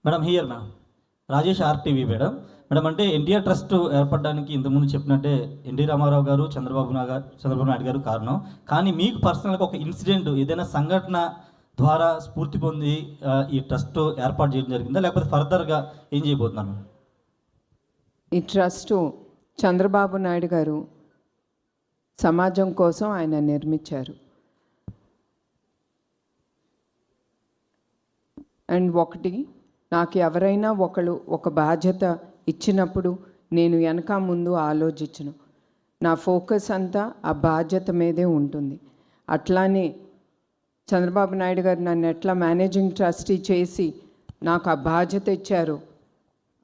Madam here ma'am Rajesh RTV madam. Madam అంటే NTR trust ఏర్పడడానికి ఇంతకుముందు చెప్పినట్టే ఎన్టీ రామారావు గారు, చంద్రబాబు నాయుడు గారు కారణం. కానీ మీకు పర్సనల్గా ఒక ఇన్సిడెంట్, ఏదైనా సంఘటన ద్వారా స్ఫూర్తి పొంది ఈ ట్రస్ట్ ఏర్పాటు చేయడం జరిగిందా, లేకపోతే ఫర్దర్గా ఏం చేయబోతున్నాను? ఈ ట్రస్టు చంద్రబాబు నాయుడు గారు సమాజం కోసం ఆయన నిర్మించారు. అండ్ ఒకటి, నాకు ఎవరైనా ఒక బాధ్యత ఇచ్చినప్పుడు నేను వెనక ముందు ఆలోచించను. నా ఫోకస్ అంతా ఆ బాధ్యత మీదే ఉంటుంది. అట్లానే చంద్రబాబు నాయుడు గారు నన్ను ఎట్లా మేనేజింగ్ ట్రస్టీ చేసి నాకు ఆ బాధ్యత ఇచ్చారు,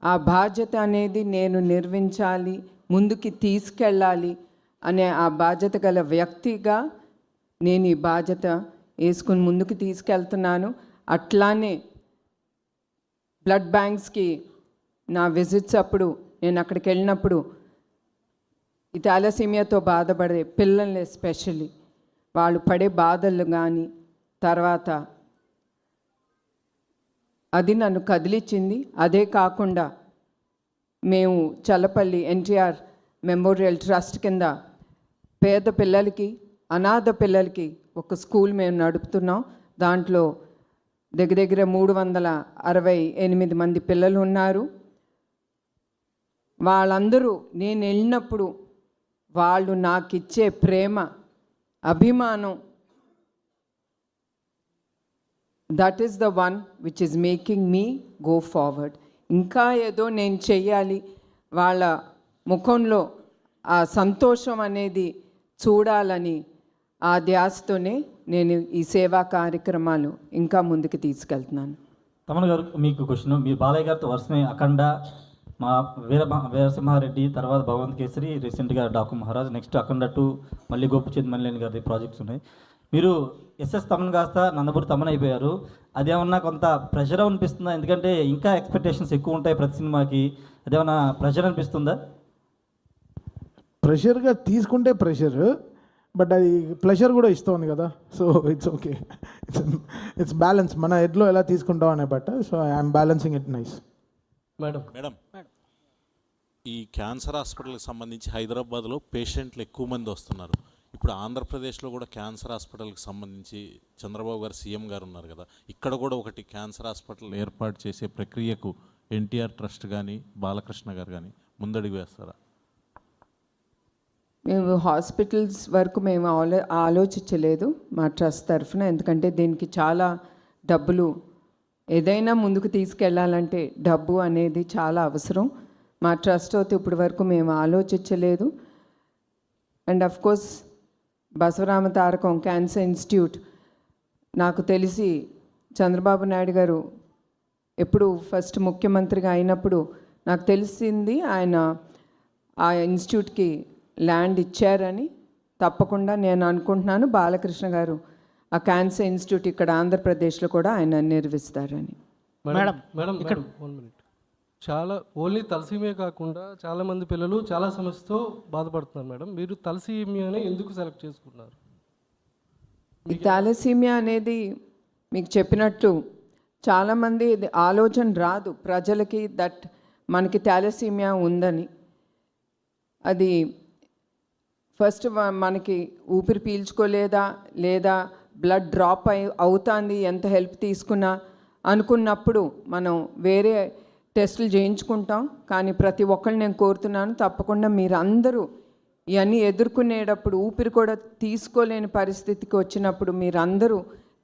ఆ బాధ్యత అనేది నేను నిర్వహించాలి, ముందుకి తీసుకెళ్ళాలి అనే ఆ బాధ్యత గల వ్యక్తిగా నేను ఈ బాధ్యత వేసుకుని ముందుకు తీసుకెళ్తున్నాను. అట్లానే బ్లడ్ బ్యాంక్స్కి నా విజిట్స్ అప్పుడు నేను అక్కడికి వెళ్ళినప్పుడు ఈ థాలసీమియాతో బాధపడే పిల్లల్ని ఎస్పెషల్లీ వాళ్ళు పడే బాధలు కానీ తర్వాత అది నన్ను కదిలించింది. అదే కాకుండా మేము చల్లపల్లి ఎన్టీఆర్ మెమోరియల్ ట్రస్ట్ కింద పేద పిల్లలకి, అనాథ పిల్లలకి ఒక స్కూల్ మేము నడుపుతున్నాం. దాంట్లో దగ్గర 368 మంది పిల్లలు ఉన్నారు. వాళ్ళందరూ నేను వెళ్ళినప్పుడు వాళ్ళు నాకు ఇచ్చే ప్రేమ, అభిమానం, that is the one which is making me go forward. ఇంకా ఏదో నేను చెయ్యాలి, వాళ్ళ ముఖంలో ఆ సంతోషం అనేది చూడాలని ఆ ధ్యాసతోనే నేను ఈ సేవా కార్యక్రమాలు ఇంకా ముందుకు తీసుకెళ్తున్నాను. తమన్ గారు, మీకు క్వశ్చన్. మీరు బాలయ్య గారితో వరుసనే అఖండ, మా వీరసింహారెడ్డి, తర్వాత భగవంత్ కేసరి, రీసెంట్గా డాకు మహారాజ్, నెక్స్ట్ అఖండ 2, మళ్ళీ గోపిచంద్ మల్లేని గారి ప్రాజెక్ట్స్ ఉన్నాయి. మీరు ఎస్ఎస్ తమన్ కాస్త నందమూరి తమన్ అయిపోయారు. అదేమన్నా కొంత ప్రెషర్ అనిపిస్తుందా? ఎందుకంటే ఇంకా ఎక్స్పెక్టేషన్స్ ఎక్కువ ఉంటాయి ప్రతి సినిమాకి. అదేమన్నా ప్రెషర్ అనిపిస్తుందా? ప్రెషర్గా తీసుకుంటే ప్రెషర్, బట్ అది ప్లెజర్ కూడా ఇస్తుంది కదా. So it's okay, it's balance. మన హెడ్లో ఎలా తీసుకుంటాం అనే బట్ట. So I'm balancing it nice. Madam ఈ క్యాన్సర్ హాస్పిటల్కి సంబంధించి హైదరాబాద్లో పేషెంట్లు ఎక్కువ మంది వస్తున్నారు. ఇప్పుడు ఆంధ్రప్రదేశ్లో కూడా క్యాన్సర్ హాస్పిటల్కి సంబంధించి చంద్రబాబు గారు సీఎం గారు ఉన్నారు కదా, ఇక్కడ కూడా ఒకటి క్యాన్సర్ హాస్పిటల్ ఏర్పాటు చేసే ప్రక్రియకు ఎన్టీఆర్ ట్రస్ట్ కానీ బాలకృష్ణ గారు కానీ ముందడుగు వేస్తారా? మేము హాస్పిటల్స్ వరకు మేము ఆలోచించలేదు మా ట్రస్ట్ తరఫున. ఎందుకంటే దీనికి చాలా డబ్బులు, ఏదైనా ముందుకు తీసుకెళ్ళాలంటే డబ్బు అనేది చాలా అవసరం. మా ట్రస్ట్ అయితే ఇప్పటి వరకు మేము ఆలోచించలేదు. And of course బసవరామ Tarakam cancer institute, నాకు తెలిసి చంద్రబాబు నాయుడు గారు ఎప్పుడు ఫస్ట్ ముఖ్యమంత్రిగా అయినప్పుడు నాకు తెలిసింది ఆయన ఆ ఇన్స్టిట్యూట్కి ల్యాండ్ ఇచ్చారని. తప్పకుండా నేను అనుకుంటున్నాను బాలకృష్ణ గారు ఆ క్యాన్సర్ ఇన్స్టిట్యూట్ ఇక్కడ ఆంధ్రప్రదేశ్లో కూడా ఆయన నిర్వహిస్తారని. మేడం ఇక్కడ 1 minute. చాలా ఓన్లీ తలసీమియా కాకుండా చాలామంది పిల్లలు చాలా సమస్యతో బాధపడుతున్నారు మేడం. మీరు తలసీమియాని ఎందుకు సెలెక్ట్ చేసుకున్నారు? ఈ థాలసీమియా అనేది మీకు చెప్పినట్టు చాలామంది ఆలోచన రాదు ప్రజలకి దట్ మనకి థాలసీమియా ఉందని. అది ఫస్ట్ మనకి ఊపిరి పీల్చుకోలేదా, లేదా బ్లడ్ డ్రాప్ అవుతుంది ఎంత హెల్ప్ తీసుకున్నా అనుకున్నప్పుడు మనం వేరే టెస్టులు చేయించుకుంటాం. కానీ ప్రతి ఒక్కళ్ళు నేను కోరుతున్నాను, తప్పకుండా మీరు అందరూ ఇవన్నీ ఎదుర్కొనేటప్పుడు, ఊపిరి కూడా తీసుకోలేని పరిస్థితికి వచ్చినప్పుడు మీరందరూ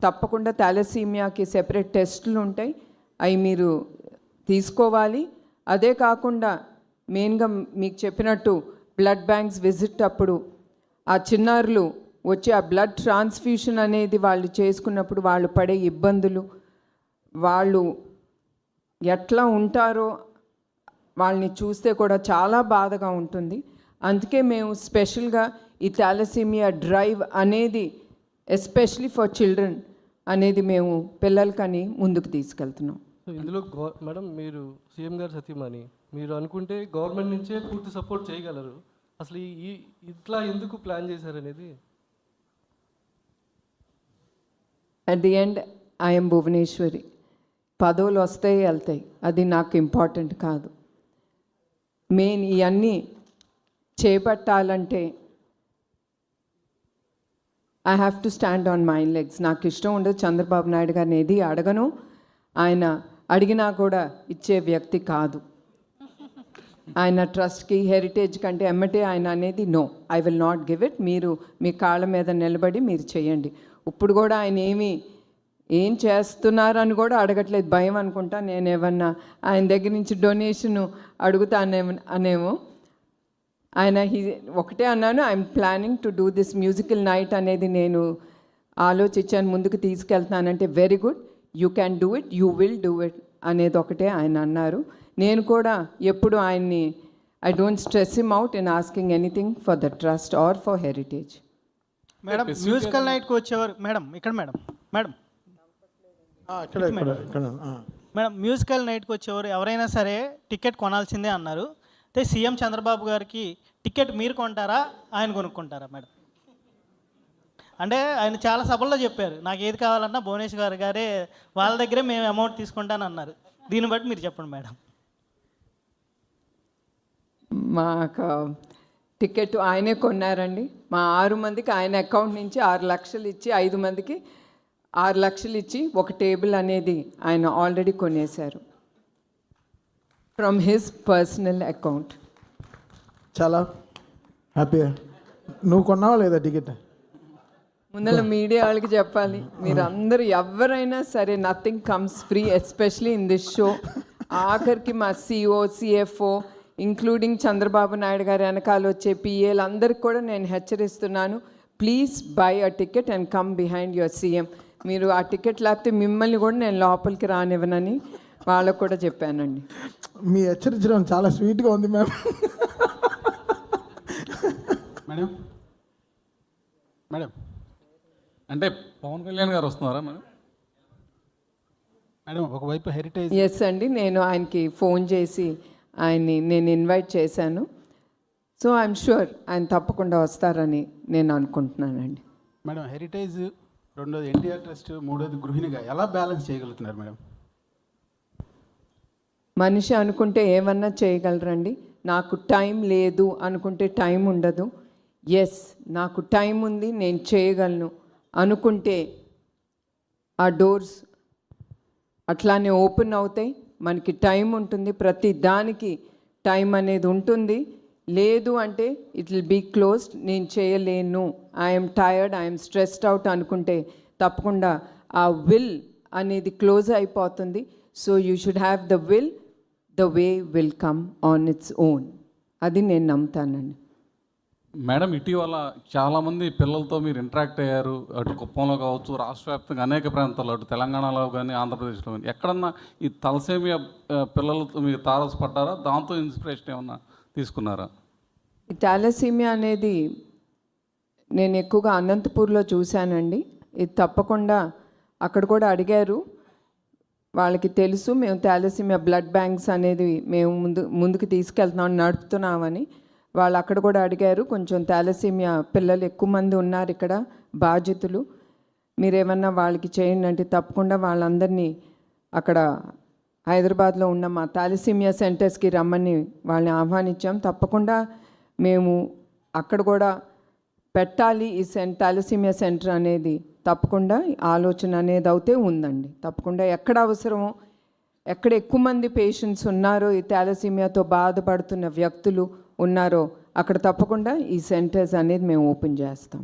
తప్పకుండా థాలసీమియాకి సెపరేట్ టెస్టులు ఉంటాయి, అవి మీరు తీసుకోవాలి. అదే కాకుండా మెయిన్గా మీకు చెప్పినట్టు బ్లడ్ బ్యాంక్స్ విజిట్ అప్పుడు ఆ చిన్నారులు వచ్చి ఆ బ్లడ్ ట్రాన్స్ఫ్యూషన్ అనేది వాళ్ళు చేసుకున్నప్పుడు వాళ్ళు పడే ఇబ్బందులు, వాళ్ళు ఎట్లా ఉంటారో వాళ్ళని చూస్తే కూడా చాలా బాధగా ఉంటుంది. అందుకే మేము స్పెషల్గా ఈ థాలసీమియా డ్రైవ్ అనేది ఎస్పెషలీ ఫర్ చిల్డ్రన్ అనేది మేము పిల్లలకని ముందుకు తీసుకెళ్తున్నాం. ఇందులో మేడం మీరు సీఎం గారు సతీమణి, మీరు అనుకుంటే గవర్నమెంట్ నుంచే పూర్తి సపోర్ట్ చేయగలరు. అసలు ఇట్లా ఎందుకు ప్లాన్ చేశారనేది? At the end I'm Bhuvaneswari. పదవులు వస్తాయి వెళ్తాయి, అది నాకు ఇంపార్టెంట్ కాదు. మెయిన్ ఇవన్నీ చేపట్టాలంటే I have to stand on my legs. నాకు ఇష్టం ఉండదు చంద్రబాబు నాయుడు గారిని ఏది అడగను, ఆయన అడిగినా కూడా ఇచ్చే వ్యక్తి కాదు. ఆయన ట్రస్ట్కి హెరిటేజ్ కంటే ఎమ్మటే ఆయన అనేది no, I will not give it. మీరు మీ కాళ్ళ మీద నిలబడి మీరు చేయండి. ఇప్పుడు కూడా ఆయన ఏం చేస్తున్నారు అని కూడా అడగట్లేదు, భయం అనుకుంటా. నేను ఏమన్నా ఆయన దగ్గర నుంచి డొనేషన్ అడుగుతానేమో. ఆయన ఒకటే అన్నాను, I'm planning to do this musical night అనేది నేను ఆలోచించాను, ముందుకు తీసుకెళ్తానంటే very good, you can do it, you will do it అనేది ఒకటే ఆయన అన్నారు. నేను కూడా ఎప్పుడు ఆయన్ని I don't stress him out in asking anything for the trust or for heritage. Madam musical నైట్కి వచ్చేవారు మేడం ఇక్కడ మేడం మేడం మేడం మ్యూజికల్ నైట్కి వచ్చేవారు ఎవరైనా సరే టికెట్ కొనాల్సిందే అన్నారు. అయితే సీఎం చంద్రబాబు గారికి టికెట్ మీరు కొంటారా ఆయన కొనుక్కుంటారా మేడం? అంటే ఆయన చాలా సభల్లో చెప్పారు, నాకు ఏది కావాలన్నా భువనేశ్వర్ గారే వాళ్ళ దగ్గరే మేము అమౌంట్ తీసుకుంటానన్నారు. దీన్ని బట్టి మీరు చెప్పండి మేడం. మాకు టికెట్ ఆయనే కొన్నారండి. మా 6 మందికి ఆయన అకౌంట్ నుంచి 6 లక్షలు ఇచ్చి 5 మందికి 6 లక్షలు ఇచ్చి ఒక టేబుల్ అనేది ఆయన ఆల్రెడీ కొనేశారు ఫ్రమ్ హిస్ పర్సనల్ అకౌంట్. చాలా హ్యాపీ. నువ్వు కొన్నావా లేదా టికెట్? ముందర మీడియా వాళ్ళకి చెప్పాలి, మీరు అందరూ ఎవరైనా సరే nothing comes free, especially in this show. ఆఖరికి మా CO CFO including Chandrababu Naidu గారి వెనకాల వచ్చే పిఏలు అందరికి కూడా నేను హెచ్చరిస్తున్నాను, please buy a ticket and come behind your CM. మీరు ఆ టికెట్ లేకపోతే మిమ్మల్ని కూడా నేను లోపలికి రానివ్వనని వాళ్ళకు కూడా చెప్పానండి. మీ హెచ్చరించడం చాలా స్వీట్గా ఉంది మ్యామ్. మేడం మేడం అంటే పవన్ కళ్యాణ్ గారు వస్తున్నారా మేడం? మేడం ఒకవైపు హెరిటేజ్. ఎస్ అండి, నేను ఆయనకి ఫోన్ చేసి ఆయన్ని నేను ఇన్వైట్ చేశాను. సో ఐఎమ్ షూర్ ఆయన తప్పకుండా వస్తారని నేను అనుకుంటున్నానండి. మేడం హెరిటేజ్, రెండోది ఎన్టీఆర్ ట్రస్ట్, మూడోది గృహిణిగా ఎలా బ్యాలెన్స్ చేయగలుగుతున్నారు మేడం? మనిషి అనుకుంటే ఏమన్నా చేయగలరండి. నాకు టైం లేదు అనుకుంటే టైం ఉండదు. ఎస్, నాకు టైం ఉంది, నేను చేయగలను అనుకుంటే ఆ డోర్స్ అట్లానే ఓపెన్ అవుతాయి. మనకి టైం ఉంటుంది, ప్రతి దానికి టైం అనేది ఉంటుంది. లేదు అంటే ఇట్ విల్ బీ క్లోజ్డ్, నేను చేయలేను, I'm tired, I'm stressed out అనుకుంటే తప్పకుండా ఆ విల్ అనేది క్లోజ్ అయిపోతుంది. So you should have the will, the way will come on its own. అది నేను నమ్ముతానండి. మేడం ఇటీవల చాలామంది పిల్లలతో మీరు ఇంటరాక్ట్ అయ్యారు, అటు కుప్పంలో కావచ్చు, రాష్ట్ర వ్యాప్తంగా అనేక ప్రాంతాల్లో, అటు తెలంగాణలో కానీ ఆంధ్రప్రదేశ్లో కానీ, ఎక్కడన్నా ఈ తలసేమియా పిల్లలతో మీరు తారసపడ్డారా? దాంతో ఇన్స్పిరేషన్ ఏమన్నా తీసుకున్నారా? ఈ థాలసీమియా అనేది నేను ఎక్కువగా అనంతపూర్లో చూశానండి. ఇది తప్పకుండా అక్కడ కూడా అడిగారు, వాళ్ళకి తెలుసు మేము థాలసీమియా బ్లడ్ బ్యాంక్స్ అనేది మేము ముందుకు తీసుకెళ్తున్నాం, నడుపుతున్నామని. వాళ్ళు అక్కడ కూడా అడిగారు, కొంచెం థాలసీమియా పిల్లలు ఎక్కువ మంది ఉన్నారు ఇక్కడ బాధితులు, మీరేమన్నా వాళ్ళకి చేయండి అంటే తప్పకుండా వాళ్ళందరినీ అక్కడ హైదరాబాద్లో ఉన్న మా థాలసీమియా సెంటర్స్కి రమ్మని వాళ్ళని ఆహ్వానించాం. తప్పకుండా మేము అక్కడ కూడా పెట్టాలి ఈ థాలసీమియా సెంటర్ అనేది, తప్పకుండా ఆలోచన అనేది అయితే ఉందండి. తప్పకుండా ఎక్కడ అవసరమో, ఎక్కడ ఎక్కువ మంది పేషెంట్స్ ఉన్నారో, ఈ థాలసీమియాతో బాధపడుతున్న వ్యక్తులు ఉన్నారో అక్కడ తప్పకుండా ఈ సెంటర్స్ అనేది మేము ఓపెన్ చేస్తాం.